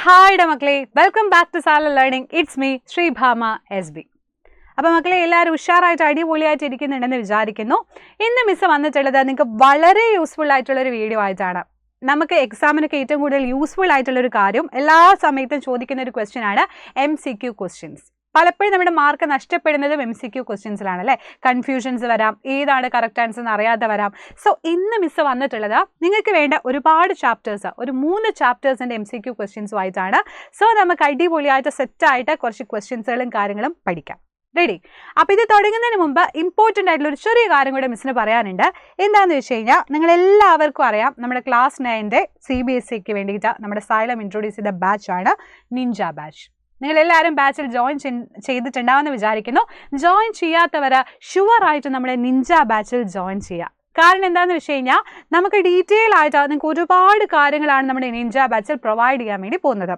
Hi മക്കളെ, welcome back to Sala learning. It's me Sreebhama SB. അപ്പോൾ മക്കളെ എല്ലാവരും ഉഷാറായിട്ട് അടിപൊളിയായിട്ട് ഇരിക്കുന്നുണ്ടെന്ന് വിചാരിക്കുന്നു. ഇന്ന് മിസ് വന്നിട്ടുള്ളത് നിങ്ങൾക്ക് വളരെ യൂസ്ഫുൾ ആയിട്ടുള്ളൊരു വീഡിയോ ആയിട്ടാണ്. നമുക്ക് എക്സാമിനൊക്കെ ഏറ്റവും കൂടുതൽ യൂസ്ഫുൾ ആയിട്ടുള്ളൊരു കാര്യം എല്ലാ സമയത്തും ചോദിക്കുന്ന ഒരു ക്വസ്റ്റ്യൻ ആണ് MCQ ക്വസ്റ്റ്യൻസ്. പലപ്പോഴും നമ്മുടെ മാർക്ക് നഷ്ടപ്പെടുന്നതും MCQ ക്വസ്റ്റ്യൻസിലാണ് അല്ലേ. കൺഫ്യൂഷൻസ് വരാം, ഏതാണ് കറക്റ്റ് ആൻസർ എന്ന് അറിയാതെ വരാം. സോ ഇന്ന് മിസ് വന്നിട്ടുള്ളത് നിങ്ങൾക്ക് വേണ്ട ഒരുപാട് ചാപ്റ്റേഴ്സ്, ഒരു 3 ചാപ്റ്റേഴ്സിൻ്റെ MCQ ക്വസ്റ്റ്യൻസുമായിട്ടാണ്. സോ നമുക്ക് അടിപൊളിയായിട്ട് സെറ്റായിട്ട് കുറച്ച് ക്വസ്റ്റ്യൻസുകളും കാര്യങ്ങളും പഠിക്കാം. റെഡി? അപ്പോൾ ഇത് തുടങ്ങുന്നതിന് മുമ്പ് ഇമ്പോർട്ടൻ്റ് ആയിട്ടുള്ള ഒരു ചെറിയ കാര്യം കൂടെ മിസ്സിന് പറയാനുണ്ട്. എന്താണെന്ന് വെച്ച് കഴിഞ്ഞാൽ നിങ്ങളെല്ലാവർക്കും അറിയാം, നമ്മുടെ ക്ലാസ് 9 CBSEക്ക് വേണ്ടിയിട്ട് നമ്മുടെ സൈലം ഇൻട്രൊഡ്യൂസ് ചെയ്ത ബാച്ചാണ് നിഞ്ച ബാച്ച്. നിങ്ങളെല്ലാവരും ബാച്ചിൽ ജോയിൻ ചെയ്തിട്ടുണ്ടാവുമെന്ന് വിചാരിക്കുന്നു. ജോയിൻ ചെയ്യാത്തവർ ഷുവറായിട്ട് നമ്മുടെ നിഞ്ച ബാച്ചിൽ ജോയിൻ ചെയ്യുക. കാരണം എന്താണെന്ന് വെച്ച് കഴിഞ്ഞാൽ നമുക്ക് ഡീറ്റെയിൽ ആയിട്ട് നിങ്ങൾക്ക് ഒരുപാട് കാര്യങ്ങളാണ് നമ്മുടെ നിഞ്ച ബാച്ചിൽ പ്രൊവൈഡ് ചെയ്യാൻ വേണ്ടി പോകുന്നത്.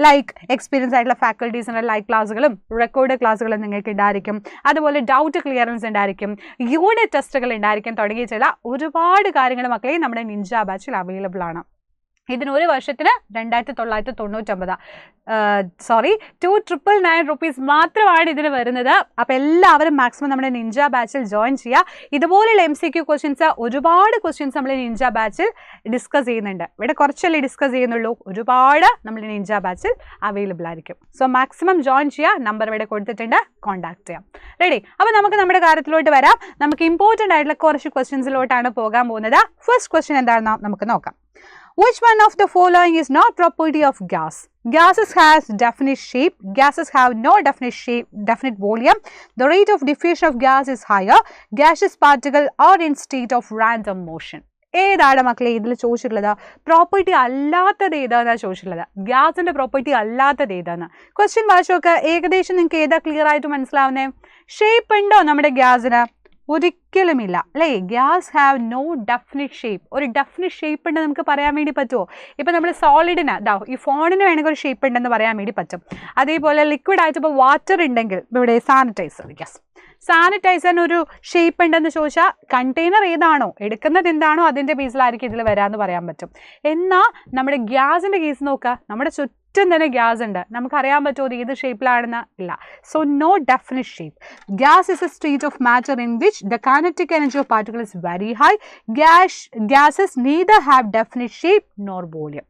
ലൈക്ക് എക്സ്പീരിയൻസ് ആയിട്ടുള്ള ഫാക്കൽറ്റീസിൻ്റെ ലൈവ് ക്ലാസ്സുകളും റെക്കോർഡ് ക്ലാസ്സുകളും നിങ്ങൾക്ക് ഉണ്ടായിരിക്കും. അതുപോലെ ഡൗട്ട് ക്ലിയറൻസ് ഉണ്ടായിരിക്കും, യൂണിറ്റ് ടെസ്റ്റുകൾ ഉണ്ടായിരിക്കും, തുടങ്ങിയിട്ടുള്ള ഒരുപാട് കാര്യങ്ങൾ മക്കളെ നമ്മുടെ നിഞ്ച ബാച്ചിൽ അവൈലബിൾ ആണ്. ഇതിന് ഒരു വർഷത്തിന് 2,999 2,999 റുപ്പീസ് മാത്രമാണ് ഇതിന് വരുന്നത്. അപ്പോൾ എല്ലാവരും മാക്സിമം നമ്മുടെ നിഞ്ച ബാച്ചിൽ ജോയിൻ ചെയ്യുക. ഇതുപോലെയുള്ള MCQ ക്വസ്റ്റ്യൻസ്, ഒരുപാട് ക്വസ്റ്റ്യൻസ് നമ്മൾ നിഞ്ച ബാച്ചിൽ ഡിസ്കസ് ചെയ്യുന്നുണ്ട്. ഇവിടെ കുറച്ചല്ലേ ഡിസ്കസ് ചെയ്യുന്നുള്ളൂ, ഒരുപാട് നമ്മൾ നിഞ്ച ബാച്ചിൽ അവൈലബിൾ ആയിരിക്കും. സോ മാക്സിമം ജോയിൻ ചെയ്യുക. നമ്പർ ഇവിടെ കൊടുത്തിട്ടുണ്ട്, കോൺടാക്ട് ചെയ്യാം. റെഡി? അപ്പോൾ നമുക്ക് നമ്മുടെ കാര്യത്തിലോട്ട് വരാം. നമുക്ക് ഇമ്പോർട്ടൻ്റ് ആയിട്ടുള്ള കുറച്ച് ക്വസ്റ്റ്യൻസിലോട്ടാണ് പോകാൻ പോകുന്നത്. ഫസ്റ്റ് ക്വസ്റ്റ്യൻ എന്താണെന്ന് നമുക്ക് നോക്കാം. Which one of the following is not property of gas? Gases has definite shape. Gases have no definite shape, definite volume. The rate of diffusion of gas is higher. Gaseous particles are in state of random motion. ഏതാണ് മക്കളെ ഇതിൽ ചോദിച്ചിട്ടുള്ളത്? Property അല്ലാത്തത് ഏതാണെന്നാണ് ചോദിച്ചിട്ടുള്ളത്. ഗ്യാസിൻ്റെ property അല്ലാത്തത് ഏതാണ്? Question വായിച്ചൊക്കെ ഏകദേശം നിങ്ങൾക്ക് ഏതാ ക്ലിയർ ആയിട്ട് മനസ്സിലാവുന്നേ? ഷേപ്പ് ഉണ്ടോ നമ്മുടെ ഗ്യാസിന്? ഒരിക്കലുമില്ല അല്ലേ. Gas have no definite shape. ഒരു ഡെഫിനിറ്റ് ഷേപ്പ് ഉണ്ടെന്ന് നമുക്ക് പറയാൻ വേണ്ടി പറ്റുമോ? ഇപ്പം നമ്മൾ സോളിഡിന് ഈ ഫോണിന് വേണമെങ്കിൽ ഒരു ഷേപ്പ് ഉണ്ടെന്ന് പറയാൻ വേണ്ടി പറ്റും. അതേപോലെ ലിക്വിഡ് ആയിട്ട് ഇപ്പോൾ വാട്ടർ ഉണ്ടെങ്കിൽ ഇവിടെ സാനിറ്റൈസർ, യെസ്, സാനിറ്റൈസറിന് ഒരു ഷേപ്പ് ഉണ്ടെന്ന് ചോദിച്ചാൽ കണ്ടെയ്നർ ഏതാണോ, എടുക്കുന്നത് എന്താണോ അതിൻ്റെ ബേസിലായിരിക്കും ഇതിൽ വരാമെന്ന് പറയാൻ പറ്റും. എന്നാൽ നമ്മുടെ ഗ്യാസിൻ്റെ കേസ് നോക്കുക, നമ്മുടെ ചുറ്റും തന്നെ ഗ്യാസ് ഉണ്ട്, നമുക്കറിയാൻ പറ്റുമോ ഏത് ഷേപ്പിലാണെന്ന്? ഇല്ല. So no definite shape. Gas is a state of matter in which the kinetic energy of particle is very high. Gases neither have definite shape nor volume.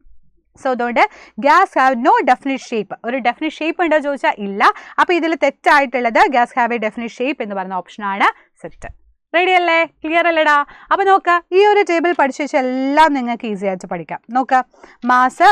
So അതുകൊണ്ട് gas have no definite shape. ഒരു definite shape ഉണ്ടോ ചോദിച്ചാൽ ഇല്ല. അപ്പോൾ ഇതിൽ തെറ്റായിട്ടുള്ളത് gas have a definite shape എന്ന് പറയുന്ന ഓപ്ഷനാണ് സെറ്റ്. റെഡി അല്ലേ? ക്ലിയർ അല്ലേടാ? അപ്പോൾ നോക്കുക, ഈ ഒരു ടേബിൾ പഠിച്ചു വെച്ചാൽ എല്ലാം നിങ്ങൾക്ക് ഈസി ആയിട്ട് പഠിക്കാം. നോക്കുക, മാസ്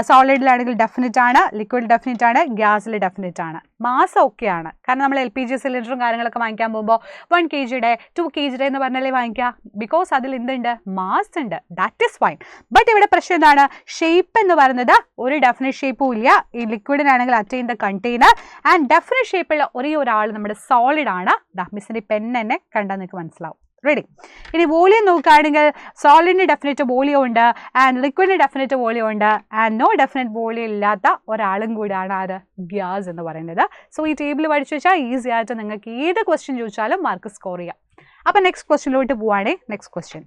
സോളിഡിലാണെങ്കിൽ ഡെഫിനിറ്റ് ആണ്, ലിക്വിഡ് ഡെഫിനിറ്റ് ആണ്, ഗ്യാസിൽ ഡെഫിനിറ്റ് ആണ്. മാസ് ഓക്കെയാണ്, കാരണം നമ്മൾ LPG സിലിണ്ടറും കാര്യങ്ങളൊക്കെ വാങ്ങിക്കാൻ പോകുമ്പോൾ 1 kg 2 kg എന്ന് പറഞ്ഞാലേ വാങ്ങിക്കുക. ബിക്കോസ് അതിൽ എന്തുണ്ട്? മാസ് ഉണ്ട്. That is fine. ബട്ട് ഇവിടെ പ്രശ്നം എന്താണ്? ഷേപ്പ് എന്ന് പറയുന്നത് ഒരു ഡെഫിനിറ്റ് ഷേപ്പും ഇല്ല. ഈ ലിക്വിഡിനാണെങ്കിൽ attain the container. And definite ഷേപ്പുള്ള ഒരേ ഒരാൾ നമ്മുടെ സോളിഡ് ആണ്. മിസ്സിൻ്റെ പെൻ തന്നെ കണ്ടാൽ നിങ്ങൾക്ക് മനസ്സിലാവും. റെഡി? ഇനി വോളിയം നോക്കുകയാണെങ്കിൽ സോളിഡിന് ഡെഫിനറ്റ് വോളിയം ഉണ്ട്, ആൻഡ് ലിക്വിഡിന് ഡെഫിനറ്റ് വോളിയം ഉണ്ട്, ആൻഡ് നോ ഡെഫിനറ്റ് വോളിയം ഇല്ലാത്ത ഒരാളും കൂടിയാണ് ആര്? ഗ്യാസ് എന്ന് പറയുന്നത്. സോ ഈ ടേബിൾ പഠിച്ചു വെച്ചാൽ ഈസി ആയിട്ട് നിങ്ങൾക്ക് ഏത് ക്വസ്റ്റ്യൻ ചോദിച്ചാലും മാർക്ക് സ്കോർ ചെയ്യാം. അപ്പോൾ നെക്സ്റ്റ് ക്വസ്റ്റ്യനിലോട്ട് പോവുകയാണെങ്കിൽ next question,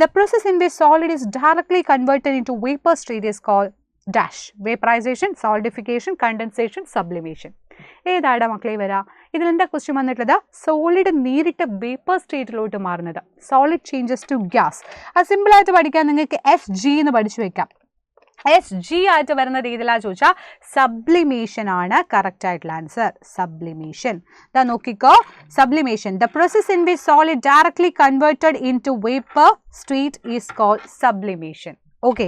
the process in which solid is directly converted in to vapour state is called dash. Vaporisation, solidification, condensation, sublimation. ഏതാടാ മക്കളെ വരാം? ഇതിലെന്താ ക്വസ്റ്റ്യൻ വന്നിട്ടുള്ളത്? സോളിഡ് നേരിട്ട് വേപ്പർ സ്റ്റേറ്റിലോട്ട് മാറുന്നത്. Solid changes to gas. അത് സിമ്പിളായിട്ട് പഠിക്കാൻ നിങ്ങൾക്ക് SG എന്ന് പഠിച്ചു വെക്കാം. SG ആയിട്ട് വരുന്നത് ഏതിലാ ചോദിച്ചാൽ സബ്ലിമേഷൻ ആണ് കറക്റ്റ് ആയിട്ടുള്ള ആൻസർ. സബ്ലിമേഷൻ. ദാ നോക്കിക്കോ, sublimation. The process in which solid directly converted in to vapour state is called sublimation. Okay,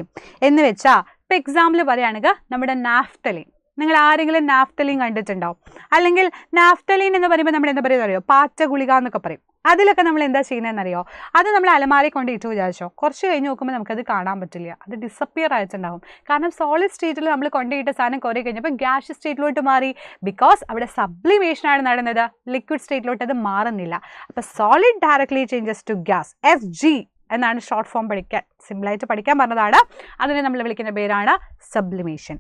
എന്ന് വെച്ചാൽ ഇപ്പോൾ എക്സാമ്പിൾ പറയുകയാണെങ്കിൽ നമ്മുടെ നാഫ്തലിൻ. നിങ്ങൾ ആരെങ്കിലും നാഫ്തലിൻ കണ്ടിട്ടുണ്ടാവും? അല്ലെങ്കിൽ നാഫ്തലിൻ എന്ന് പറയുമ്പോൾ നമ്മൾ എന്താ പറയുക അറിയോ? പാറ്റ ഗുളിക എന്നൊക്കെ പറയും. അതിലൊക്കെ നമ്മൾ എന്താ ചെയ്യുന്നതെന്നറിയോ? അത് നമ്മൾ അലമാരി കൊണ്ട് ഇട്ട് വിചാരിച്ചോ, കുറച്ച് കഴിഞ്ഞ് നോക്കുമ്പോൾ നമുക്കത് കാണാൻ പറ്റില്ല, അത് ഡിസപ്പിയർ ആയിട്ടുണ്ടാവും. കാരണം സോളിഡ് സ്റ്റേറ്റിൽ നമ്മൾ കൊണ്ടുപോയിട്ട് സാധനം കുറേ കഴിഞ്ഞപ്പോൾ ഗ്യാസ് സ്റ്റേറ്റിലോട്ട് മാറി. ബിക്കോസ് അവിടെ സബ്ലിമേഷനാണ് നടന്നത്, ലിക്വിഡ് സ്റ്റേറ്റിലോട്ട് അത് മാറുന്നില്ല. അപ്പോൾ solid directly changes to gas. SG എന്നാണ് ഷോർട്ട് ഫോം പഠിക്കാൻ, സിമ്പിളായിട്ട് പഠിക്കാൻ പറഞ്ഞതാണ്. അതിനെ നമ്മൾ വിളിക്കുന്ന പേരാണ് sublimation.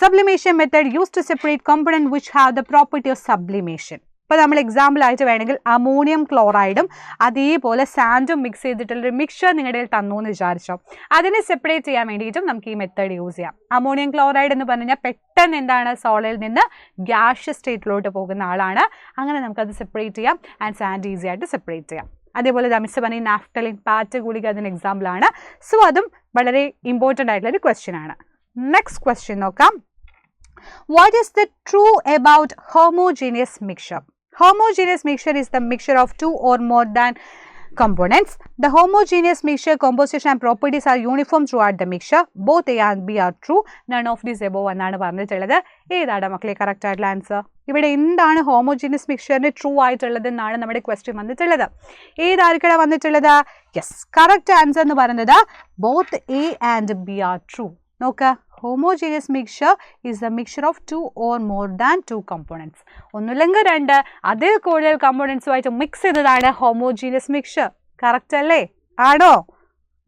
Sublimation method use to separate component which have the property of sublimation. ഇപ്പോൾ നമ്മൾ എക്സാമ്പിൾ ആയിട്ട് വേണമെങ്കിൽ അമോണിയം ക്ലോറൈഡും അതേപോലെ സാൻഡും മിക്സ് ചെയ്തിട്ടുള്ളൊരു മിക്സ്ചർ നിങ്ങളുടെ കയ്യിൽ തന്നു എന്ന് വിചാരിച്ചോ. അതിനെ സെപ്പറേറ്റ് ചെയ്യാൻ വേണ്ടിയിട്ടും നമുക്ക് ഈ മെത്തേഡ് യൂസ് ചെയ്യാം. അമോണിയം ക്ലോറൈഡ് എന്ന് പറഞ്ഞു കഴിഞ്ഞാൽ പെട്ടെന്ന് എന്താണ് സോളിൽ നിന്ന് ഗ്യാഷ്യസ് സ്റ്റേറ്റിലോട്ട് പോകുന്ന ആളാണ്. അങ്ങനെ നമുക്കത് സെപ്പറേറ്റ് ചെയ്യാം. ആൻഡ് സാൻഡ് ഈസി ആയിട്ട് സെപ്പറേറ്റ് ചെയ്യാം. അതേപോലെ മിസ് പറഞ്ഞ നാഫ്തലിൻ പാറ്റ് ഗുളിക അതിന് എക്സാമ്പിളാണ്. സോ അതും വളരെ ഇമ്പോർട്ടൻ്റ് ആയിട്ടുള്ള ഒരു ക്വസ്റ്റ്യൻ ആണ്. നെക്സ്റ്റ് ക്വസ്റ്റ്യൻ നോക്കാം. What is the true about homogeneous mixture? Homogeneous mixture is the mixture of two or more than components. The homogeneous mixture composition and properties are uniform throughout the mixture. Both A and B are true. None of these above എന്നാണ് പറഞ്ഞിട്ടുള്ളത്. ഏതാണ് മക്കളെ correct ആയിട്ടുള്ള answer? ഇവിടെ എന്താണ് homogeneous മിക്സ്ചറിന് true ആയിട്ടുള്ളത് എന്നാണ് നമ്മുടെ ക്വസ്റ്റ്യൻ വന്നിട്ടുള്ളത്. ഏതായിരിക്കണം വന്നിട്ടുള്ളത്? യെസ്, കറക്റ്റ് ആൻസർ എന്ന് പറയുന്നത് both A and B are true. നോക്കുക, homogeneous mixture is the mixture of two or more than two components. ഒന്നുമില്ലെങ്കിൽ രണ്ട് അതിൽ കൂടുതൽ കമ്പോണൻസുമായിട്ട് മിക്സ് ചെയ്തതാണ് ഹോമോജീനിയസ് മിക്സ്ചർ. കറക്റ്റ് അല്ലേ? ആണോ?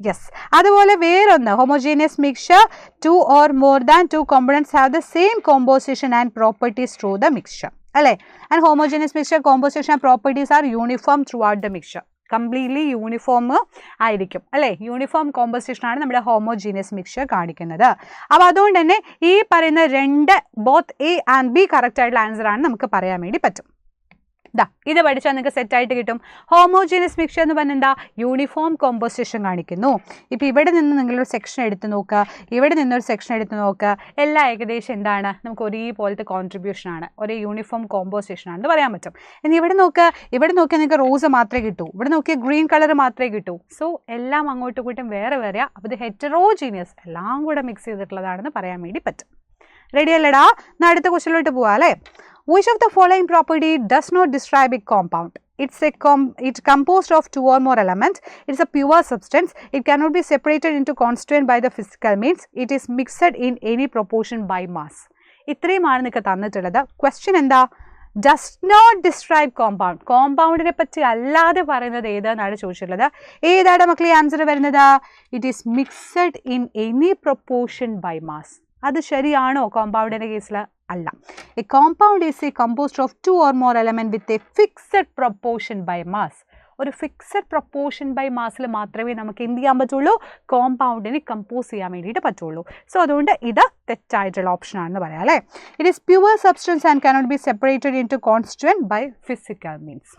യെസ്. അതുപോലെ വേറൊന്ന് homogeneous mixture, two or more than two components have the same composition and properties through the mixture. അല്ലേ? And homogeneous mixture composition and properties are uniform throughout the mixture. Completely uniform ആയിരിക്കും അല്ലേ? Uniform composition ആണ് നമ്മുടെ homogeneous mixture കാണിക്കുന്നത്. അപ്പോൾ അതുകൊണ്ട് തന്നെ ഈ പറയുന്ന രണ്ട് both A and B correct ആയിട്ടുള്ള ആൻസർ ആണ് നമുക്ക് പറയാൻ വേണ്ടി പറ്റും. ഇത് പഠിച്ചാൽ നിങ്ങൾക്ക് സെറ്റായിട്ട് കിട്ടും. ഹോമോജീനിയസ് മിക്സ്ചർ എന്ന് പറഞ്ഞാൽ എന്താ? യൂണിഫോം കോമ്പോസിഷൻ കാണിക്കുന്നു. ഇപ്പോൾ ഇവിടെ നിന്ന് നിങ്ങളൊരു സെക്ഷൻ എടുത്ത് നോക്കുക, ഇവിടെ നിന്നൊരു സെക്ഷൻ എടുത്ത് നോക്കുക, എല്ലാം ഏകദേശം എന്താണ്? നമുക്ക് ഒരേപോലത്തെ കോൺട്രിബ്യൂഷൻ ആണ്, ഒരേ യൂണിഫോം കോമ്പോസിഷൻ ആണെന്ന് പറയാൻ പറ്റും. ഇനി ഇവിടെ നോക്കുക, ഇവിടെ നോക്കിയാൽ നിങ്ങൾക്ക് റോസ് മാത്രമേ കിട്ടൂ, ഇവിടെ നോക്കിയാൽ ഗ്രീൻ കളർ മാത്രമേ കിട്ടൂ. സോ എല്ലാം അങ്ങോട്ടും ഇങ്ങോട്ടും വേറെ വേറെയാ. അപ്പോൾ ഇത് ഹെറ്ററോജീനിയസ്, എല്ലാം കൂടെ മിക്സ് ചെയ്തിട്ടുള്ളതാണെന്ന് പറയാൻ വേണ്ടി പറ്റും. റെഡി അല്ലേടാ? എന്നാൽ അടുത്ത ക്വസ്റ്റ്യനിലോട്ട് പോവാം അല്ലേ? Which of the following property does not describe a compound? It's composed of two or more elements. It's a pure substance. It cannot be separated into constituent by the physical means. It is mixed in any proportion by mass. ഇത്രയുമാണ് നിങ്ങൾക്ക് തന്നിട്ടുള്ളത്. Question എന്താ? Does not describe compound. കോമ്പൗണ്ടിനെ പറ്റി അല്ലാതെ പറയുന്നത് ഏതാണെന്നാണ് ചോദിച്ചിട്ടുള്ളത്. ഏതാണ് മക്കളെ ആൻസർ വരുന്നത്? It is mixed in any proportion by mass. അത് ശരിയാണോ കോമ്പൗണ്ടിൻ്റെ കേസിൽ? അല്ല. A compound is a composed of two or more element with a fixed proportion by mass. ഒരു ഫിക്സഡ് പ്രൊപ്പോർഷൻ ബൈ മാസിൽ മാത്രമേ നമുക്ക് എന്ത് ചെയ്യാൻ പറ്റുള്ളൂ? കോമ്പൗണ്ടിനെ കമ്പോസ് ചെയ്യാൻ വേണ്ടിയിട്ട് പറ്റുള്ളൂ. സോ അതുകൊണ്ട് ഇത് തെറ്റായിട്ടുള്ള ഓപ്ഷൻ ആണെന്ന് പറയാം അല്ലേ? It is pure substance and cannot be separated into constituent by physical means.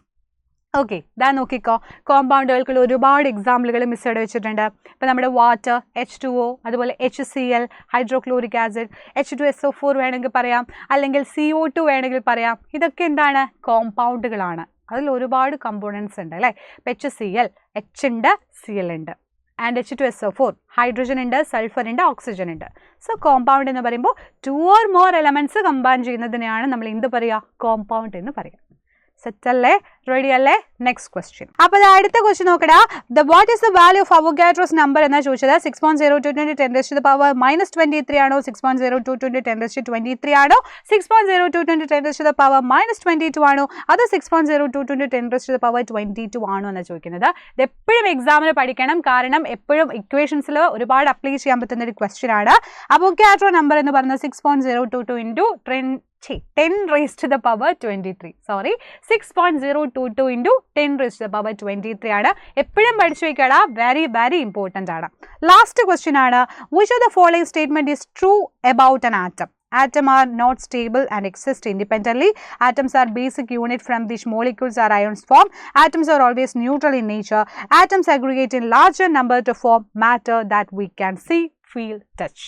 Okay, ഇതാ നോക്കിക്കോ, കോമ്പൗണ്ടുകൾക്കുള്ള ഒരുപാട് എക്സാമ്പിളുകൾ മിസ് ചെയ്ത് വെച്ചിട്ടുണ്ട്. ഇപ്പോൾ നമ്മുടെ വാട്ടർ, H2O, അതുപോലെ HCl, ഹൈഡ്രോക്ലോറിക് ആസിഡ്, H2SO4 വേണമെങ്കിൽ പറയാം, അല്ലെങ്കിൽ CO2 വേണമെങ്കിൽ പറയാം. ഇതൊക്കെ എന്താണ്? കോമ്പൗണ്ടുകളാണ്. അതിൽ ഒരുപാട് കമ്പോണൻസ് ഉണ്ട് അല്ലേ? ഇപ്പോൾ HCl, H ഉണ്ട്, Cl ഉണ്ട്, ആൻഡ് H2SO4 ഹൈഡ്രജൻ ഉണ്ട്, സൾഫർ ഉണ്ട്, ഓക്സിജൻ ഉണ്ട്. സോ കോമ്പൗണ്ട് എന്ന് പറയുമ്പോൾ two or more elements combine ചെയ്യുന്നതിനെയാണ് നമ്മൾ എന്ത് പറയുക? കോമ്പൗണ്ട് എന്ന് പറയുക. സെറ്റ് അല്ലേ? റെഡി അല്ലേ? Next question. അപ്പോൾ അടുത്ത ക്വസ്റ്റ്യൻ നോക്കടാ. What is the value of അവോഗാഡ്രോസ് number എന്നാണ് ചോദിച്ചത്. 6.02 × 10⁻³ ആണോ, 6.02 × 10⁻23 ആണോ, 6.02 × 10⁻22 ആണോ, അത് 6.02 × 10⁻22 ആണോ എന്നാണ് ചോദിക്കുന്നത്. ഇത് എപ്പോഴും എക്സാമിന് പഠിക്കണം. കാരണം എപ്പോഴും ഇക്വേഷൻസിൽ ഒരുപാട് അപ്ലൈ ചെയ്യാൻ പറ്റുന്ന ഒരു ക്വസ്റ്റ്യൻ ആണ്. അവോഗാഡ്രോ നമ്പർ എന്ന് പറയുന്നത് 6.022 × 10⁻23. സോറി, 6.022 × 10⁻23 ആണ്. എപ്പോഴും പഠിച്ചു വയ്ക്കടാ. വെരി വെരി ഇമ്പോർട്ടൻ്റ് ആണ്. ലാസ്റ്റ് ക്വസ്റ്റ്യൻ ആണ്. Which of the following statement is true about an atom? Atoms are not stable and exist independently. Atoms are basic unit from which molecules or ions form. Atoms are always neutral in nature. Atoms aggregate in larger number to form matter that we can see, feel, touch.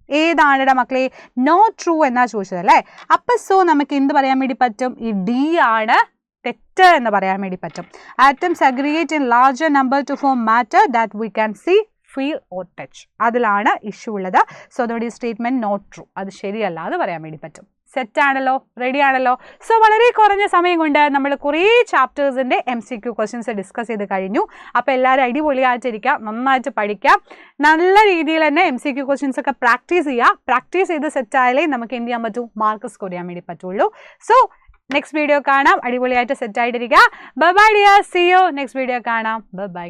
ഏതാണ് മക്കളെ? Not true എന്നാ ചോദിച്ചത് അല്ലേ? അപ്പം so നമുക്ക് എന്ത് പറയാൻ വേണ്ടി പറ്റും? ഈ ഡി ആണ് തെറ്റ് എന്ന് പറയാൻ വേണ്ടി പറ്റും. Atoms aggregate in larger number to form matter that we can see, feel or touch. അതിലാണ് ഇഷ്യൂ ഉള്ളത്. സോ അതോടെ ഈ സ്റ്റേറ്റ്മെന്റ് നോട്ട് ട്രൂ, അത് ശരിയല്ല എന്ന് പറയാൻ വേണ്ടി പറ്റും. സെറ്റാണല്ലോ? റെഡി ആണല്ലോ? സോ വളരെ കുറഞ്ഞ സമയം കൊണ്ട് നമ്മൾ കുറേ ചാപ്റ്റേഴ്സിൻ്റെ MCQ ക്വസ്റ്റ്യൻസ് ഡിസ്കസ് ചെയ്ത് കഴിഞ്ഞു. അപ്പോൾ എല്ലാവരും അടിപൊളിയായിട്ടിരിക്കുക, നന്നായിട്ട് പഠിക്കാം, നല്ല രീതിയിൽ തന്നെ MCQ ക്വസ്റ്റ്യൻസ് ഒക്കെ പ്രാക്ടീസ് ചെയ്യുക. പ്രാക്ടീസ് ചെയ്ത് സെറ്റായാലേ നമുക്ക് എന്ത് ചെയ്യാൻ പറ്റൂ? മാർക്ക് സ്കോർ ചെയ്യാൻ വേണ്ടി പറ്റുള്ളൂ. സോ നെക്സ്റ്റ് വീഡിയോ കാണാം. അടിപൊളിയായിട്ട് സെറ്റായിട്ടിരിക്കുക. Bye bye dear, see you. Next video കാണാം. Bye by.